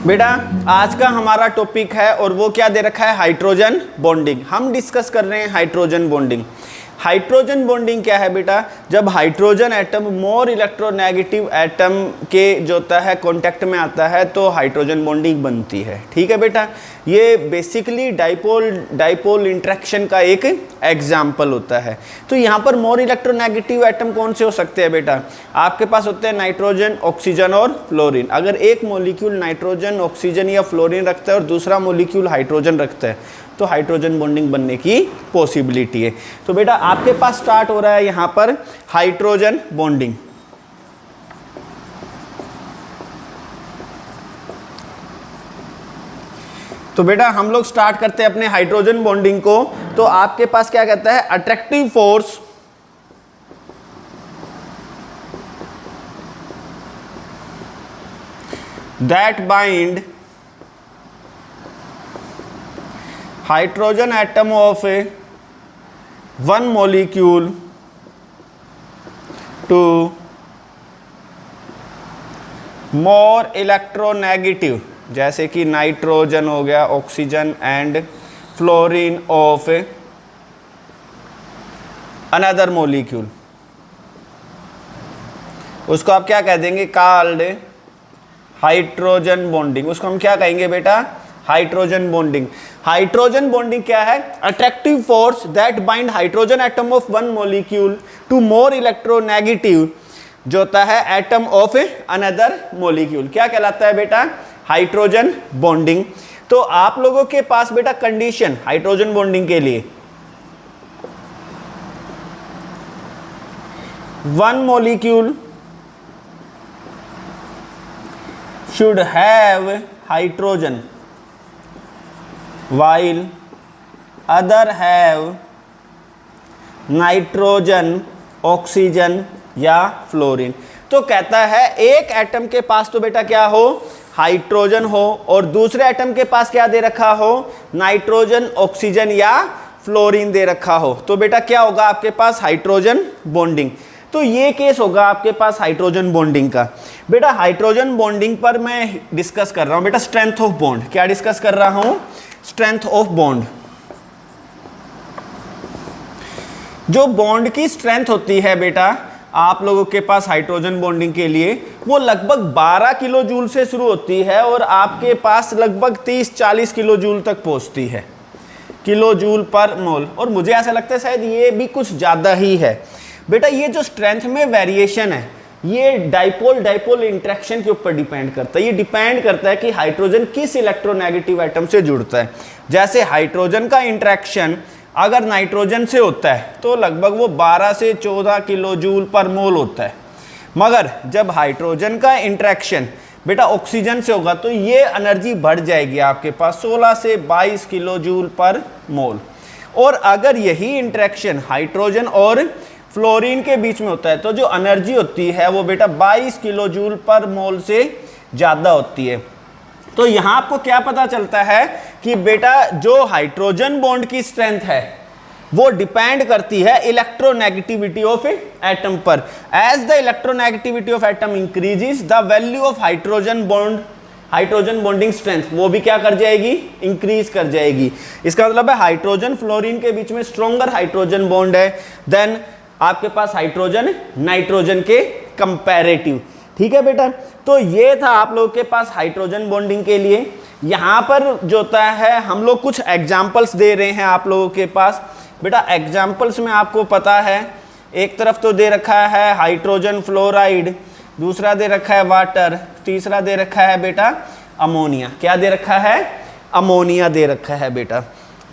बेटा आज का हमारा टॉपिक है और वो क्या दे रखा है, हाइड्रोजन बॉन्डिंग। हम डिस्कस कर रहे हैं हाइड्रोजन बॉन्डिंग। हाइड्रोजन बॉन्डिंग क्या है बेटा, जब hydrogen atom more electronegative atom के जो होता है कांटेक्ट में आता है तो हाइड्रोजन बॉन्डिंग बनती है। ठीक है बेटा, ये बेसिकली डाइपोल इंटरेक्शन का एक एग्जाम्पल होता है। तो यहाँ पर मोर इलेक्ट्रोनेगेटिव एटम कौन से हो सकते हैं बेटा, आपके पास होते हैं नाइट्रोजन, ऑक्सीजन और फ्लोरीन। अगर एक मॉलिक्यूल नाइट्रोजन, ऑक्सीजन या फ्लोरीन रखता है और दूसरा मॉलिक्यूल हाइड्रोजन रखता है तो हाइड्रोजन बॉन्डिंग बनने की पॉसिबिलिटी है। तो बेटा आपके पास स्टार्ट हो रहा है यहाँ पर हाइड्रोजन बॉन्डिंग। तो बेटा हम लोग स्टार्ट करते हैं अपने हाइड्रोजन बॉन्डिंग को। तो आपके पास क्या कहता है, attractive force that bind hydrogen atom of one molecule to more electronegative, जैसे कि नाइट्रोजन हो गया, oxygen and fluorine of another molecule, उसको आप क्या कह देंगे, कॉल्ड हाइड्रोजन बॉन्डिंग। उसको हम क्या कहेंगे बेटा, हाइड्रोजन बॉन्डिंग। हाइड्रोजन बॉन्डिंग क्या है, attractive force that bind hydrogen atom of one molecule to more electronegative जो होता है एटम ऑफ अनदर मॉलिक्यूल, क्या कहलाता है बेटा, हाइड्रोजन बॉन्डिंग। तो आप लोगों के पास बेटा कंडीशन हाइड्रोजन बॉन्डिंग के लिए, one molecule should have hydrogen while other have nitrogen, oxygen या फ्लोरीन। तो कहता है एक एटम के पास तो बेटा क्या हो, हाइड्रोजन हो, और दूसरे एटम के पास क्या दे रखा हो, नाइट्रोजन, ऑक्सीजन या फ्लोरीन दे रखा हो। तो बेटा क्या होगा आपके पास, हाइड्रोजन बॉन्डिंग। तो ये केस होगा आपके पास हाइड्रोजन बॉन्डिंग का। बेटा हाइड्रोजन बॉन्डिंग पर मैं डिस्कस कर रहा हूं बेटा स्ट्रेंथ ऑफ बॉन्ड। क्या डिस्कस कर रहा हूं, स्ट्रेंथ ऑफ बॉन्ड। जो बॉन्ड की स्ट्रेंथ होती है बेटा आप लोगों के पास हाइड्रोजन बॉन्डिंग के लिए, वो लगभग 12 किलो जूल से शुरू होती है और आपके पास लगभग 30-40 किलो जूल तक पहुंचती है, किलो जूल पर मोल। और मुझे ऐसा लगता है शायद ये भी कुछ ज़्यादा ही है। बेटा ये जो स्ट्रेंथ में वेरिएशन है ये डाइपोल इंटरेक्शन के ऊपर डिपेंड करता है। ये डिपेंड करता है कि हाइड्रोजन किस इलेक्ट्रोनेगेटिव एटम से जुड़ता है। जैसे हाइड्रोजन का इंटरेक्शन अगर नाइट्रोजन से होता है तो लगभग वो 12 से 14 किलो जूल पर मोल होता है, मगर जब हाइड्रोजन का इंटरेक्शन बेटा ऑक्सीजन से होगा तो ये एनर्जी बढ़ जाएगी आपके पास 16 से 22 किलो जूल पर मोल। और अगर यही इंटरेक्शन हाइड्रोजन और फ्लोरीन के बीच में होता है तो जो एनर्जी होती है वो बेटा 22 किलो जूल पर मोल से ज़्यादा होती है। तो यहाँ आपको क्या पता चलता है कि बेटा जो हाइड्रोजन बॉन्ड की स्ट्रेंथ है वो डिपेंड करती है इलेक्ट्रोनेगेटिविटी ऑफ एटम पर। As the electronegativity of atom increases the value of hydrogen bonding strength वो भी क्या कर जाएगी, इंक्रीज कर जाएगी। इसका मतलब है हाइड्रोजन फ्लोरीन के बीच में स्ट्रॉन्गर हाइड्रोजन बॉन्ड है देन आपके पास हाइड्रोजन नाइट्रोजन के कंपैरेटिव। ठीक है बेटा, तो ये था आप लोगों के पास हाइड्रोजन बॉन्डिंग के लिए। यहाँ पर जो होता है हम लोग कुछ एग्जाम्पल्स दे रहे हैं आप लोगों के पास। बेटा एग्जाम्पल्स में आपको पता है एक तरफ तो दे रखा है हाइड्रोजन फ्लोराइड, दूसरा दे रखा है वाटर, तीसरा दे रखा है बेटा अमोनिया। क्या दे रखा है, अमोनिया दे रखा है बेटा।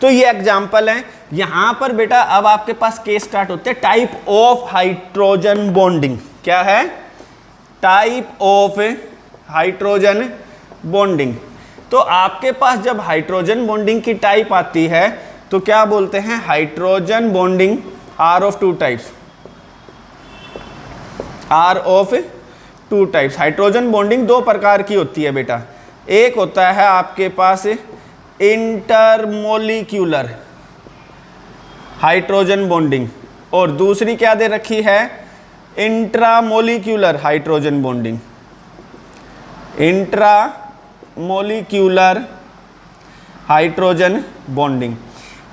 तो ये एग्जाम्पल है। यहाँ पर बेटा अब आपके पास केस स्टार्ट होते हैं टाइप ऑफ हाइड्रोजन बॉन्डिंग। क्या है, टाइप ऑफ हाइड्रोजन बॉन्डिंग। तो आपके पास जब हाइड्रोजन बॉन्डिंग की टाइप आती है तो क्या बोलते हैं, hydrogen bonding are of two types, are of two types. Hydrogen bonding दो प्रकार की होती है बेटा। एक होता है आपके पास इंटरमोलिक्यूलर हाइड्रोजन बॉन्डिंग और दूसरी क्या दे रखी है, intramolecular hydrogen bonding. Intra molecular hydrogen bonding.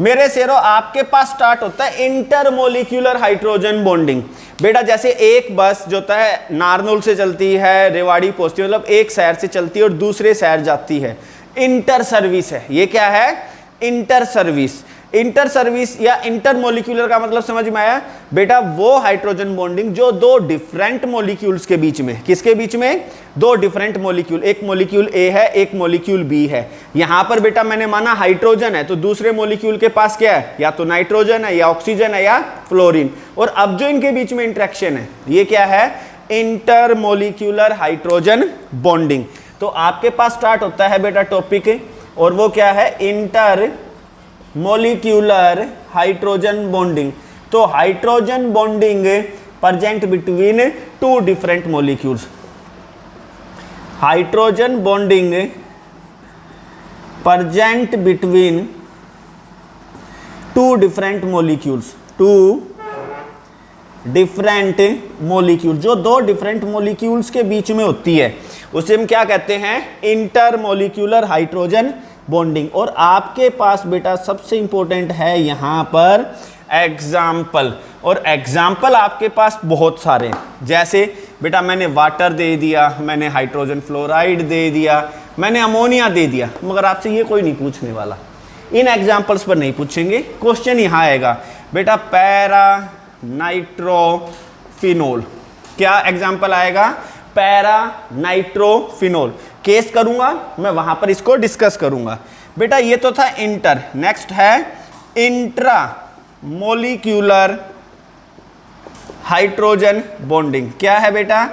मेरे शेरों आपके पास स्टार्ट होता है इंटरमोलिक्यूलर हाइड्रोजन बॉन्डिंग। बेटा जैसे एक बस जो होता है नारनौल से चलती है, रेवाड़ी पहुंचती है, मतलब एक शहर से चलती है और दूसरे शहर जाती है, इंटर सर्विस है। ये क्या है? Inter service. इंटर सर्विस या इंटरमोलिक्यूलर का मतलब समझ में आया बेटा? वो हाइड्रोजन बॉन्डिंग जो दो डिफरेंट मॉलिक्यूल्स के बीच में, किसके बीच में? दो डिफरेंट मॉलिक्यूल, एक मॉलिक्यूल ए है, एक मॉलिक्यूल बी है। यहां पर बेटा मैंने माना हाइड्रोजन है, तो दूसरे मॉलिक्यूल के पास क्या है? या तो नाइट्रोजन है, या ऑक्सीजन है, या फ्लोरीन। और अब जो इनके बीच में इंटरेक्शन है, ये क्या है? Intermolecular hydrogen bonding. तो आपके पास स्टार्ट होता है बेटा टॉपिक, और वो क्या है? Intermolecular hydrogen bonding. तो hydrogen bonding present between two different molecules. Hydrogen bonding present between two different molecules, two different molecule, जो दो डिफरेंट मॉलिक्यूल्स के बीच में होती है उसे हम क्या कहते हैं? Intermolecular hydrogen bonding. और आपके पास बेटा सबसे इंपॉर्टेंट है यहां पर एग्जाम्पल, और एग्जाम्पल आपके पास बहुत सारे हैं। जैसे बेटा मैंने वाटर दे दिया, मैंने हाइड्रोजन फ्लोराइड दे दिया, मैंने अमोनिया दे दिया, मगर आपसे ये कोई नहीं पूछने वाला, इन एग्जाम्पल्स पर नहीं पूछेंगे। क्वेश्चन यहां आएगा बेटा पैरा नाइट्रोफिनोल। क्या एग्जाम्पल आएगा? Para nitrophenol. केस करूंगा मैं, वहां पर इसको डिस्कस करूंगा। बेटा ये तो था इंटर, नेक्स्ट है इंट्रा मोलिक्यूलर हाइड्रोजन बॉन्डिंग। क्या है बेटा?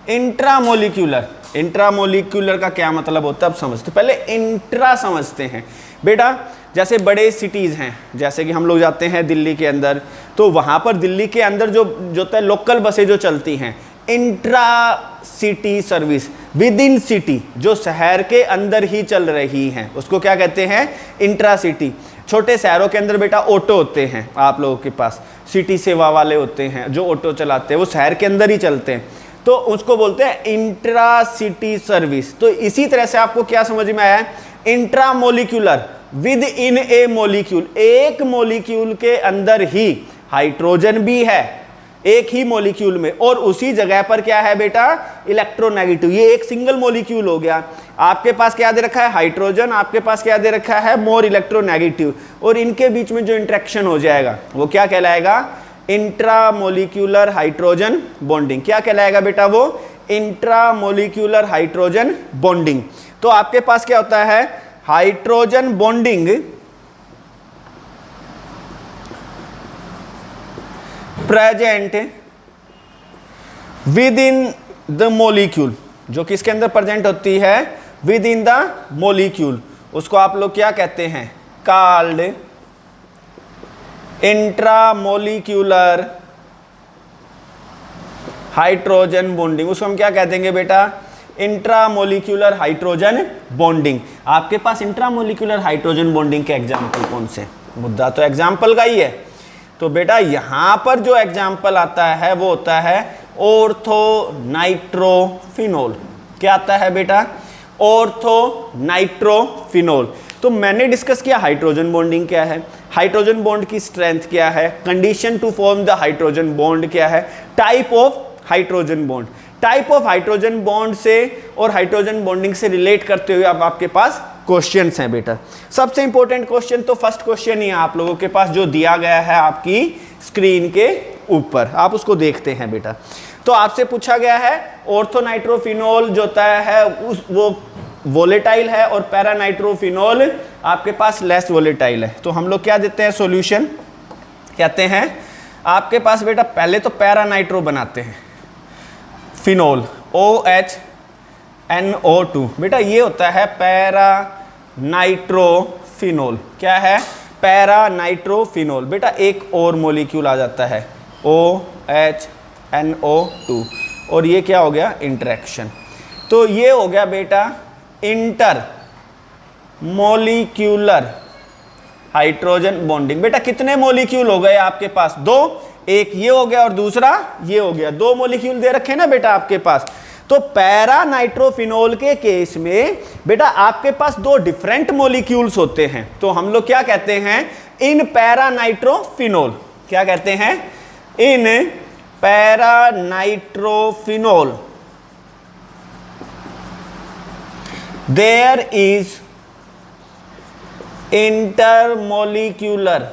इंट्रामोलिक्यूलर। इंट्रामोलिक्यूलर का क्या मतलब होता है अब समझते, पहले इंट्रा समझते हैं। बेटा जैसे बड़े सिटीज़ हैं, जैसे कि हम लोग जाते हैं दिल्ली के अंदर, तो वहाँ पर दिल्ली के अंदर जो होता है लोकल बसें जो चलती हैं, intra city service, with in city, जो शहर के अंदर ही चल रही हैं, उसको क्या कहते हैं? Intra city. छोटे शहरों के अंदर बेटा ऑटो होते हैं आप लोगों के पास, सिटी सेवा वाले होते हैं जो ऑटो चलाते हैं, वो शहर के अंदर ही चलते हैं, तो उसको बोलते हैं इंट्रा सिटी सर्विस। तो इसी तरह से आपको क्या समझ में आया? Intra molecular, with in A molecule, एक मोलिक्यूल के अंदर ही हाइड्रोजन भी है एक ही मॉलिक्यूल में, और उसी जगह पर क्या है बेटा? इलेक्ट्रोनेगेटिव। ये एक सिंगल मॉलिक्यूल हो गया। आपके पास क्या दे रखा है? हाइड्रोजन। आपके पास क्या दे रखा है? More electronegative. और इनके बीच में जो इंटरेक्शन हो जाएगा वो क्या कहलाएगा? Intramolecular hydrogen bonding. क्या कहलाएगा बेटा? वो इंट्रामोलिक्यूलर हाइड्रोजन बॉन्डिंग। तो आपके पास क्या होता है? Hydrogen bonding present with in the molecule, जो किसके अंदर प्रेजेंट होती है? With in the molecule. उसको आप लोग क्या कहते हैं? Called intramolecular hydrogen bonding. उसको हम क्या कह देंगे बेटा? Intramolecular hydrogen bonding. आपके पास इंट्रामोलिक्यूलर हाइड्रोजन बॉन्डिंग के एग्जाम्पल कौन से? मुद्दा तो एग्जाम्पल का ही है। तो बेटा यहां पर जो एग्जाम्पल आता है वो होता है ऑर्थो नाइट्रोफिनोल। क्या आता है बेटा? Ortho nitrophenol. तो मैंने डिस्कस किया हाइड्रोजन बॉन्डिंग क्या है, हाइड्रोजन बॉन्ड की स्ट्रेंथ क्या है, condition to form the hydrogen bond क्या है, type of hydrogen bond. Type of hydrogen bond से और हाइड्रोजन बॉन्डिंग से रिलेट करते हुए अब आपके पास क्वेश्चंस हैं बेटा। सबसे इंपॉर्टेंट क्वेश्चन तो फर्स्ट क्वेश्चन ही है आप लोगों के पास, जो दिया गया है आपकी स्क्रीन के ऊपर, आप उसको देखते हैं बेटा। तो आपसे पूछा गया है ऑर्थोनाइट्रोफिनोल जो होता है वो वोलेटाइल है और पैरानाइट्रोफिनोल आपके पास लेस वोलेटाइल है। तो हम लोग क्या देते हैं सॉल्यूशन, कहते हैं आपके पास बेटा पहले तो पैरानाइट्रो बनाते हैं, फिनोल OHNO2। बेटा ये होता है पैरानाइट्रोफिनोल। क्या है? पैरानाइट्रोफिनोल। बेटा एक और मॉलिक्यूल आ जाता है OHNO2, और ये क्या हो गया? इंटरेक्शन। तो ये हो गया बेटा इंटर मोलिक्यूलर हाइड्रोजन बॉन्डिंग। बेटा कितने मॉलिक्यूल हो गए आपके पास? दो, एक ये हो गया और दूसरा ये हो गया। दो मॉलिक्यूल दे रखे ना बेटा आपके पास। तो पैरा नाइट्रोफिनोल के केस में बेटा आपके पास दो डिफरेंट मॉलिक्यूल्स होते हैं, तो हम लोग क्या कहते हैं, इन पैरा नाइट्रोफिनोल, क्या कहते हैं, in para nitrophenol there is intermolecular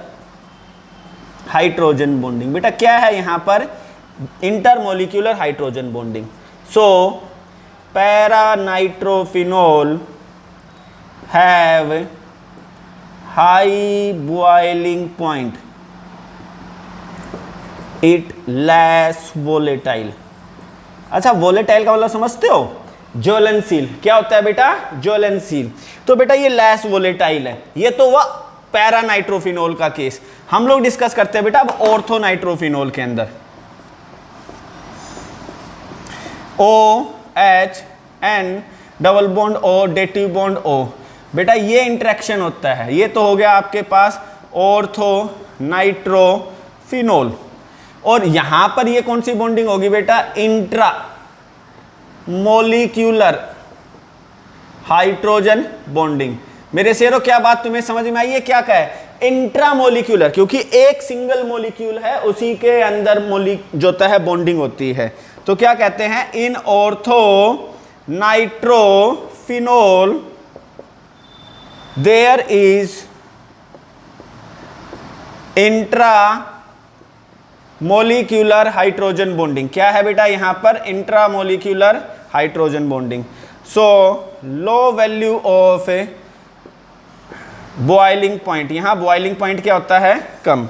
hydrogen bonding. बेटा क्या है यहां पर, intermolecular hydrogen bonding. So para nitrophenol have high boiling point, it less volatile. अच्छा, वोलेटाइल का मतलब समझते हो, ज्वलनशील। क्या होता है बेटा, ज्वलनशील। तो बेटा ये लेस वोलेटाइल है। ये तो वह पैरा नाइट्रोफिनोल का केस। हम लोग डिस्कस करते हैं बेटा अब ऑर्थो नाइट्रोफिनोल के अंदर। OH double bond O dative bond O, बेटा ये इंटरेक्शन होता है। ये तो हो गया आपके पास ऑर्थो नाइट्रोफिनोल। और यहां पर ये कौन सी बॉन्डिंग होगी बेटा, इंट्रा मोलिक्यूलर हाइड्रोजन बॉन्डिंग। मेरे शेरों क्या बात तुम्हें समझ में आई है, क्या कहा है, इंट्रा मोलिक्यूलर, क्योंकि एक सिंगल मोलिक्यूल है उसी के अंदर जो होता है बॉन्डिंग होती है। तो क्या कहते हैं, in ortho nitrophenol there is intramolecular hydrogen bonding. क्या है बेटा यहां पर, intramolecular hydrogen bonding. So low value of boiling point, यहां बॉइलिंग पॉइंट क्या होता है, कम,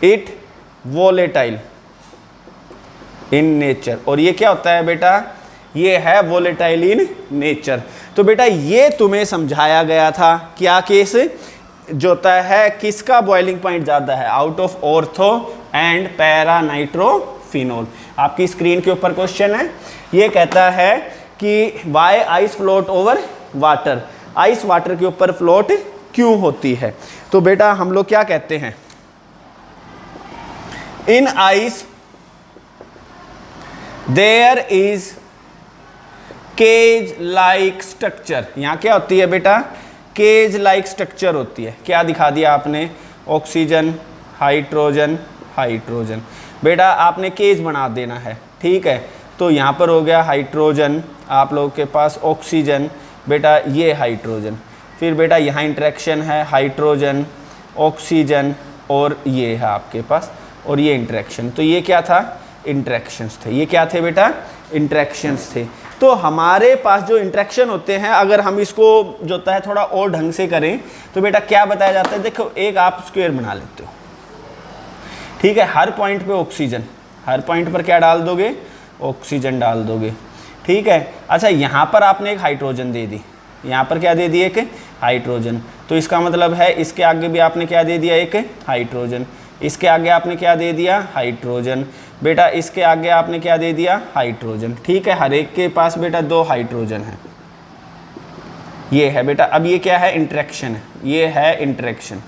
इट वोलेटाइल इन नेचर। और ये क्या होता है बेटा, ये है वोलेटाइल इन नेचर। तो बेटा ये तुम्हें समझाया गया था, क्या केस जो होता है, किसका बॉइलिंग पॉइंट ज़्यादा है, out of ortho and para nitrophenol. आपकी स्क्रीन के ऊपर क्वेश्चन है, ये कहता है कि why ice float over water, ice water के ऊपर फ्लोट क्यों होती है। तो बेटा हम लोग क्या कहते हैं, in ice there is cage like structure. यहां क्या होती है बेटा, केज लाइक स्ट्रक्चर होती है। क्या दिखा दिया आपने, ऑक्सीजन हाइड्रोजन हाइड्रोजन। बेटा आपने केज बना देना है, ठीक है। तो यहाँ पर हो गया हाइड्रोजन, आप लोगों के पास ऑक्सीजन, बेटा ये हाइड्रोजन, फिर बेटा यहाँ इंटरेक्शन है हाइड्रोजन ऑक्सीजन और ये है आपके पास, और ये इंटरेक्शन। तो ये क्या था, इंटरेक्शंस थे। ये क्या थे बेटा, इंटरेक्शंस थे। तो हमारे पास जो इंटरेक्शन होते हैं, अगर हम इसको जो होता है थोड़ा और ढंग से करें तो बेटा क्या बताया जाता है, देखो एक आप स्क्वायर बना लेते हो, ठीक है। हर पॉइंट पे ऑक्सीजन, हर पॉइंट पर क्या डाल दोगे, ऑक्सीजन डाल दोगे, ठीक है। अच्छा यहाँ पर आपने एक हाइड्रोजन दे दी, यहाँ पर क्या दे दिया, एक हाइड्रोजन। तो इसका मतलब है इसके आगे भी आपने क्या दे दिया, एक हाइड्रोजन। इसके आगे आपने क्या दे दिया, हाइड्रोजन। बेटा इसके आगे आपने क्या दे दिया, हाइड्रोजन, ठीक है। हर एक के पास बेटा दो हाइड्रोजन है, ये है बेटा। अब ये क्या है, इंटरेक्शन है, ये है इंटरेक्शन।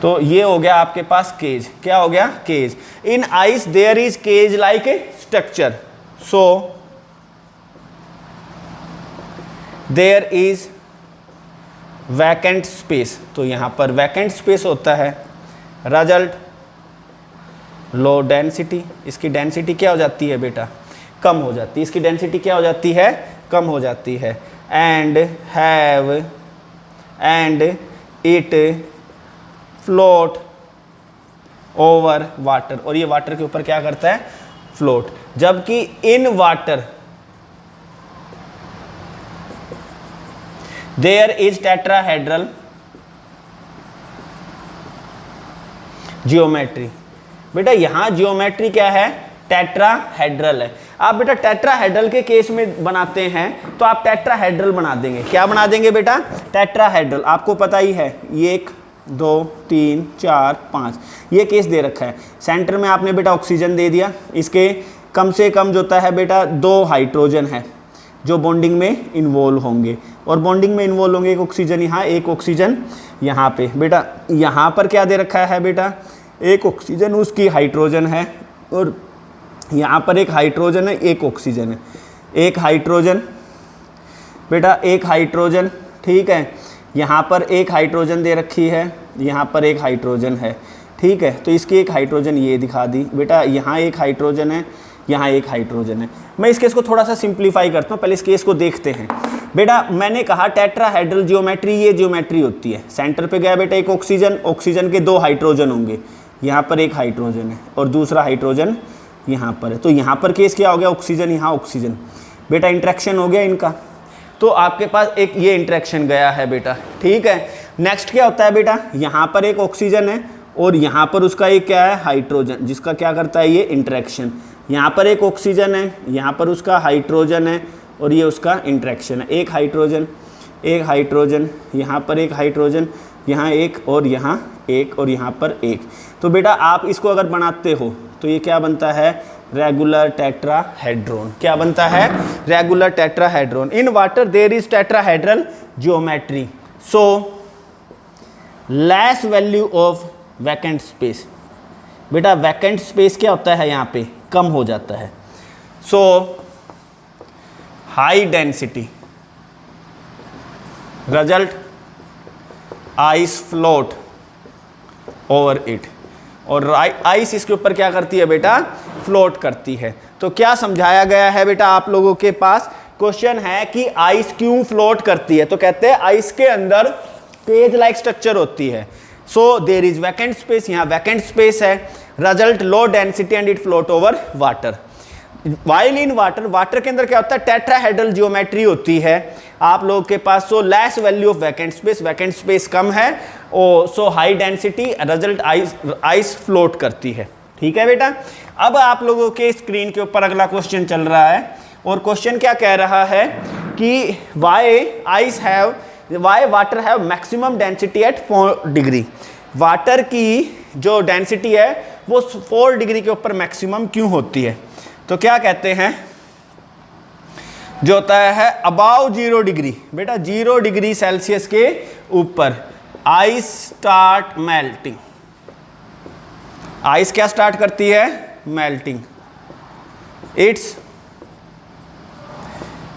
तो ये हो गया आपके पास केज, क्या हो गया, cage. In ice there is cage like a structure, so there is vacant space. तो यहां पर वैकेंट स्पेस होता है, रिजल्ट लो डेंसिटी। इसकी डेंसिटी क्या हो जाती है बेटा, कम हो जाती है। इसकी डेंसिटी क्या हो जाती है, कम हो जाती है। And have and it float over water, और ये वाटर के ऊपर क्या करता है, फ्लोट। जबकि in water there is tetrahedral geometry. बेटा यहां जियोमेट्री क्या है, टेट्राहेड्रल है। आप बेटा टेट्राहेड्रल के केस में बनाते हैं तो आप टेट्राहेड्रल बना देंगे। क्या बना देंगे बेटा, टेट्राहेड्रल। आपको पता ही है, ये 1 2 3 4 5 ये केस दे रखा है। सेंटर में आपने बेटा ऑक्सीजन दे दिया, इसके कम से कम जो होता है बेटा 2 हाइड्रोजन है जो बॉन्डिंग में इन्वॉल्व होंगे, और बॉन्डिंग में इन्वॉल्व होंगे एक ऑक्सीजन यहाँ, एक ऑक्सीजन यहाँ पे। बेटा यहाँ पर क्या दे रखा है बेटा, एक ऑक्सीजन उसकी हाइड्रोजन है, और यहाँ पर एक हाइड्रोजन है, एक ऑक्सीजन है, एक हाइड्रोजन बेटा, एक हाइड्रोजन, ठीक है। यहाँ पर एक हाइड्रोजन दे रखी है, यहाँ पर एक हाइड्रोजन है, ठीक है। तो इसकी एक हाइड्रोजन ये दिखा दी बेटा, यहाँ एक हाइड्रोजन है, यहाँ एक हाइड्रोजन है। मैं इस केस को थोड़ा सा सिंप्लीफाई करता हूँ, पहले इस केस को देखते हैं। बेटा मैंने कहा टेट्राहेड्रल जियोमेट्री, ये जियोमेट्री होती है। सेंटर पे गया बेटा एक ऑक्सीजन, ऑक्सीजन के 2 हाइड्रोजन होंगे, यहाँ पर एक हाइड्रोजन है और दूसरा हाइड्रोजन यहाँ पर है। तो यहाँ पर केस क्या हो गया, ऑक्सीजन यहाँ ऑक्सीजन, बेटा इंट्रैक्शन हो गया इनका। तो आपके पास एक ये इंट्रैक्शन गया है बेटा, ठीक है। नेक्स्ट क्या होता है बेटा, यहाँ पर एक ऑक्सीजन है और यहाँ पर उसका एक क्या है, हाइड्रोजन, जिसका क्या करता है ये इंट्रैक्शन। यहाँ पर एक ऑक्सीजन है, यहाँ पर उसका हाइड्रोजन है और ये उसका इंट्रैक्शन है। एक हाइड्रोजन, एक हाइड्रोजन, यहाँ पर एक हाइड्रोजन, यहाँ एक और यहाँ एक और यहाँ पर एक। तो बेटा आप इसको अगर बनाते हो तो ये क्या बनता है, रेगुलर टेट्राहेड्रॉन। क्या बनता है, regular tetrahedron. In water there is tetrahedral geometry, so less value of vacant space. बेटा वैकेंट स्पेस क्या होता है, यहाँ पे कम हो जाता है। So high density, result ice float over it. और आइस इसके ऊपर क्या करती है बेटा, फ्लोट करती है। तो क्या समझाया गया है बेटा आप लोगों के पास, क्वेश्चन है कि आइस क्यों फ्लोट करती है। तो कहते हैं आइस के अंदर केज लाइक स्ट्रक्चर होती है, so there is vacant space, यहाँ वैकेंट स्पेस है, result low density and it float over water. While in water, water के अंदर क्या होता है, टेट्राहेड्रल जियोमेट्री होती है आप लोगों के पास। So less value of vacant space, vacant space कम है, oh so high density, result ice float करती है, ठीक है बेटा। अब आप लोगों के स्क्रीन के ऊपर अगला क्वेश्चन चल रहा है और क्वेश्चन क्या कह रहा है कि Y water have maximum density at 4 degree. Water की जो डेंसिटी है वो 4 डिग्री के ऊपर मैक्सिमम क्यों होती है। तो क्या कहते हैं, जो होता है अबाव 0 डिग्री, बेटा 0 डिग्री सेल्सियस के ऊपर आइस स्टार्ट मेल्टिंग। आइस क्या स्टार्ट करती है, melting. Its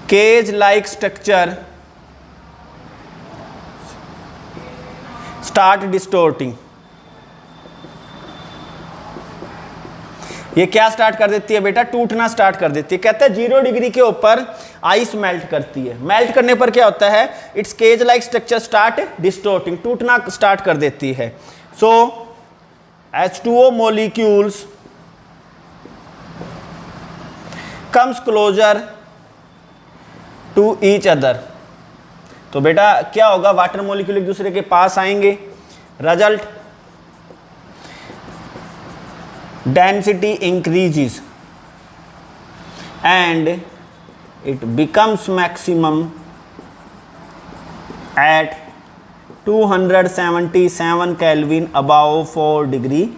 cage like structure start distorting. ये क्या स्टार्ट कर देती है बेटा, टूटना स्टार्ट कर देती है। कहते हैं 0 डिग्री के ऊपर आइस मेल्ट करती है, मेल्ट करने पर क्या होता है, its cage like structure start distorting, टूटना स्टार्ट कर देती है। सो H2O molecules comes closer to each other। तो बेटा क्या होगा, वाटर मॉलिक्यूल एक दूसरे के पास आएंगे, result density increases and it becomes maximum at 277 kelvin above 4 degree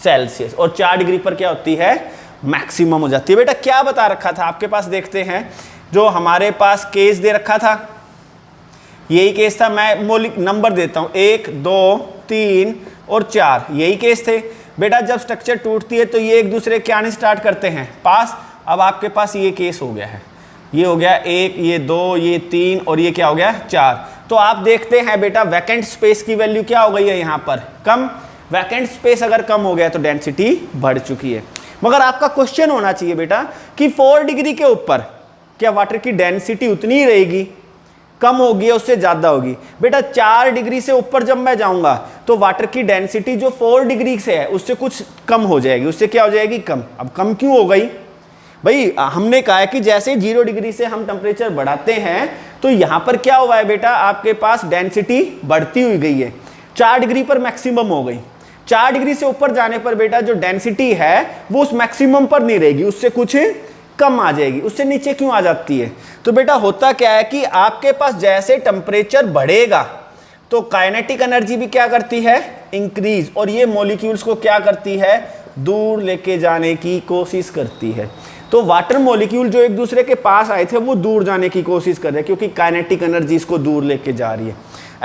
Celsius. और 4 डिग्री पर क्या होती है, मैक्सिमम हो जाती है। बेटा क्या बता रखा था आपके पास, देखते हैं। जो हमारे पास केस दे रखा था, यही केस था। मैं मौलिक नंबर देता हूं, 1 2 3 और 4, यही केस थे। बेटा जब स्ट्रक्चर टूटती है तो ये एक दूसरे के आने स्टार्ट करते हैं पास। अब आपके पास ये केस हो गया है, ये हो गया 1, ये 2, ये 3 और ये क्या हो गया 4। तो आप देखते हैं बेटा वैकेंट स्पेस की वैल्यू क्या हो गई है, यहाँ पर कम। वैकेंट स्पेस अगर कम हो गया तो डेंसिटी बढ़ चुकी है। मगर आपका क्वेश्चन होना चाहिए बेटा कि 4 डिग्री के ऊपर क्या वाटर की डेंसिटी उतनी ही रहेगी, कम होगी या उससे ज़्यादा होगी। बेटा 4 डिग्री से ऊपर जब मैं जाऊंगा तो वाटर की डेंसिटी जो 4 डिग्री से है उससे कुछ कम हो जाएगी, उससे क्या हो जाएगी, कम। अब कम क्यों हो गई भाई, हमने कहा है कि जैसे 0 डिग्री से हम टेम्परेचर बढ़ाते हैं तो यहाँ पर क्या हुआ है बेटा, आपके पास डेंसिटी बढ़ती हुई गई है। 4 डिग्री पर मैक्सिमम हो गई, 4 डिग्री से ऊपर जाने पर बेटा जो डेंसिटी है वो उस मैक्सिमम पर नहीं रहेगी, उससे कुछ कम आ जाएगी। उससे नीचे क्यों आ जाती है, तो बेटा होता क्या है कि आपके पास जैसे टेम्परेचर बढ़ेगा तो काइनेटिक एनर्जी भी क्या करती है, इंक्रीज। और ये मॉलिक्यूल्स को क्या करती है, दूर लेके जाने की कोशिश करती है। तो वाटर मॉलिक्यूल जो एक दूसरे के पास आए थे वो दूर जाने की कोशिश कर रहे हैं क्योंकि काइनेटिक एनर्जी इसको दूर लेके जा रही है।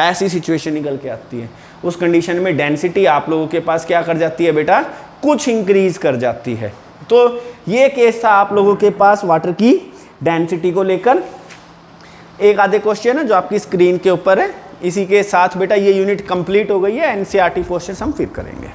ऐसी सिचुएशन निकल के आती है। उस कंडीशन में डेंसिटी आप लोगों के पास क्या कर जाती है बेटा, कुछ इंक्रीज कर जाती है। तो ये केस था आप लोगों के पास वाटर की डेंसिटी को लेकर। एक आधे क्वेश्चन है जो आपकी स्क्रीन के ऊपर है। इसी के साथ बेटा ये यूनिट कंप्लीट हो गई है। एनसीईआरटी पोर्शन हम फिर करेंगे।